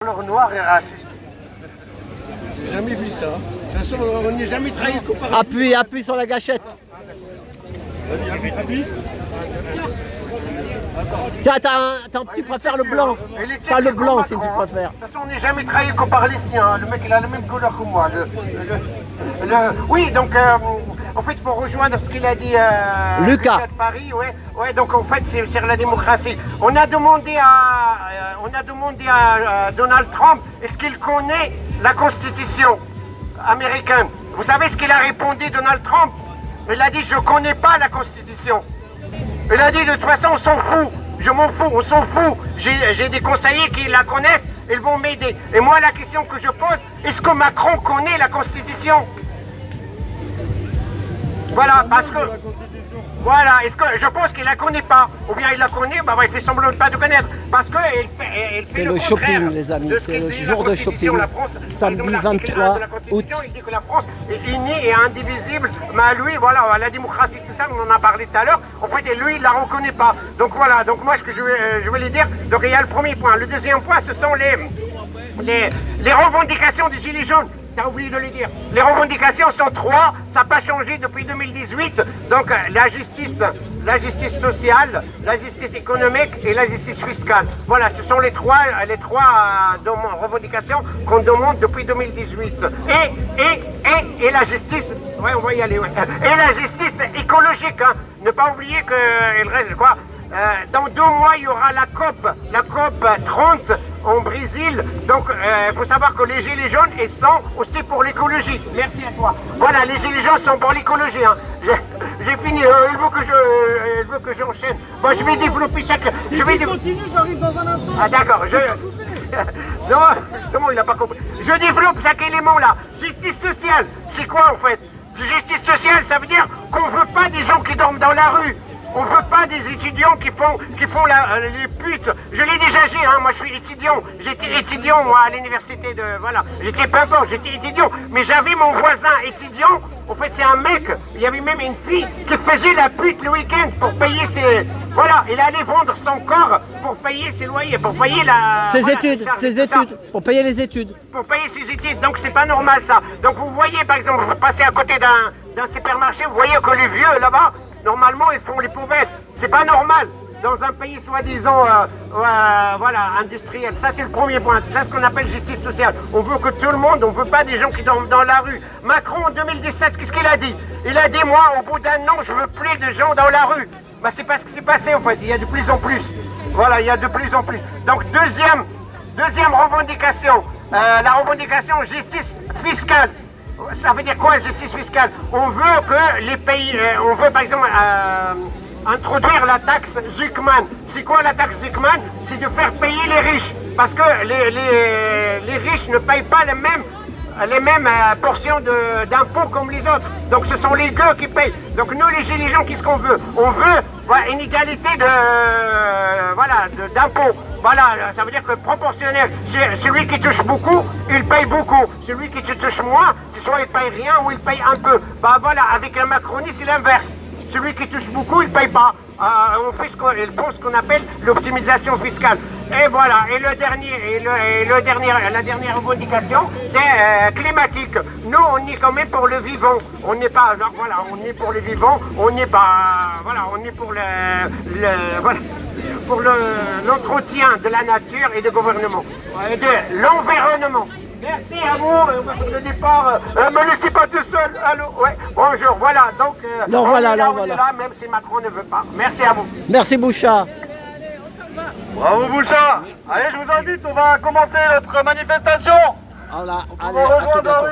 couleur noire est raciste. J'ai jamais vu ça. De toute façon, on n'est jamais trahi qu'au paradis. Appuie sur la gâchette. Vas-y, appuie. Tiens, tu préfères le blanc. Pas le blanc si tu préfères. De toute façon, on n'est jamais trahi qu'au par les siens. Le mec, il a la même couleur que moi. Oui, donc, en fait, pour rejoindre ce qu'il a dit Lucas de Paris, ouais, donc en fait, c'est sur la démocratie. On a demandé à Donald Trump, est-ce qu'il connaît la Constitution américaine? Vous savez ce qu'il a répondu, Donald Trump? Il a dit, je ne connais pas la Constitution. Il a dit, de toute façon, on s'en fout. Je m'en fous, on s'en fout. J'ai des conseillers qui la connaissent, ils vont m'aider. Et moi, la question que je pose, est-ce que Macron connaît la Constitution? Voilà, parce que... Voilà, est-ce que je pense qu'il la connaît pas? Ou bien il la connaît, bah, il fait semblant de pas de connaître. Parce qu'il fait c'est le shopping, les amis, c'est le jour de shopping. Samedi 23 août. Il dit que la France est unie et indivisible. Mais lui, voilà, la démocratie, tout ça, on en a parlé tout à l'heure. En fait, lui, il la reconnaît pas. Donc voilà, donc moi, ce que je vais lui dire, donc il y a le premier point. Le deuxième point, ce sont les revendications des Gilets jaunes. T'as oublié de le dire. Les revendications sont trois, ça n'a pas changé depuis 2018. Donc la justice sociale, la justice économique et la justice fiscale. Voilà, ce sont les trois revendications qu'on demande depuis 2018. Et la justice, ouais, on va y aller. Ouais. Et la justice écologique, hein. Ne pas oublier qu'il reste quoi. Dans 2 mois, il y aura la COP 30 en Brésil. Donc, il faut savoir que les Gilets jaunes, ils sont aussi pour l'écologie. Merci à toi. Voilà, les Gilets jaunes sont pour l'écologie. Hein. J'ai fini. Il veut que j'enchaîne. Bon, je vais développer chaque... Continue, j'arrive dans un instant. Ah, d'accord. Non, justement, il n'a pas compris. Je développe chaque élément là. Justice sociale, c'est quoi en fait? Justice sociale, ça veut dire qu'on ne veut pas des gens qui dorment dans la rue. On veut pas des étudiants qui font les putes. Je l'ai déjà dit, hein, moi je suis étudiant. J'étais étudiant moi à l'université de... Voilà, j'étais pas bon, j'étais étudiant. Mais j'avais mon voisin étudiant. En fait c'est un mec, il y avait même une fille qui faisait la pute le week-end pour payer ses... Voilà, il allait vendre son corps pour payer ses loyers, pour payer ses études, pour payer les études. Pour payer ses études, donc c'est pas normal ça. Donc vous voyez par exemple, vous passez à côté d'un supermarché, vous voyez que les vieux là-bas, normalement, ils font les poubelles. C'est pas normal dans un pays soi-disant voilà, industriel. Ça, c'est le premier point. C'est ça ce qu'on appelle justice sociale. On veut que tout le monde, on veut pas des gens qui dorment dans la rue. Macron, en 2017, qu'est-ce qu'il a dit? Il a dit, moi, au bout d'un an, je veux plus de gens dans la rue. Bah, c'est pas ce qui s'est passé, en fait. Il y a de plus en plus. Voilà, il y a de plus en plus. Donc, deuxième revendication. La revendication justice fiscale. Ça veut dire quoi, justice fiscale? On veut que les pays, on veut par exemple introduire la taxe Zuckman. C'est quoi la taxe Zuckman? C'est de faire payer les riches. Parce que les riches ne payent pas les mêmes portions d'impôts comme les autres. Donc ce sont les gueux qui payent. Donc nous les Gilets jaunes, qu'est-ce qu'on veut? On veut une égalité d'impôts. Voilà, ça veut dire que proportionnel, celui qui touche beaucoup, il paye beaucoup. Celui qui touche moins, c'est soit il paye rien ou il paye un peu. Bah voilà, avec la Macronie, c'est l'inverse. Celui qui touche beaucoup, il paye pas. On fait ce qu'on appelle l'optimisation fiscale. Et voilà, et la dernière revendication, c'est climatique. Nous, on est quand même pour le vivant. On n'est pas, voilà, on est pour le vivant. On n'est pas, voilà, on est pour pour l'entretien de la nature et du gouvernement, et de l'environnement. Merci à vous, le départ, me laissez pas tout seul, allô, ouais, bonjour, voilà, donc, voilà. Même si Macron ne veut pas, merci à vous. Merci Bouchard. Bravo Bouchard. Allez, je vous invite, on va commencer notre manifestation. Voilà, On allez, va à tout rejoindre bientôt.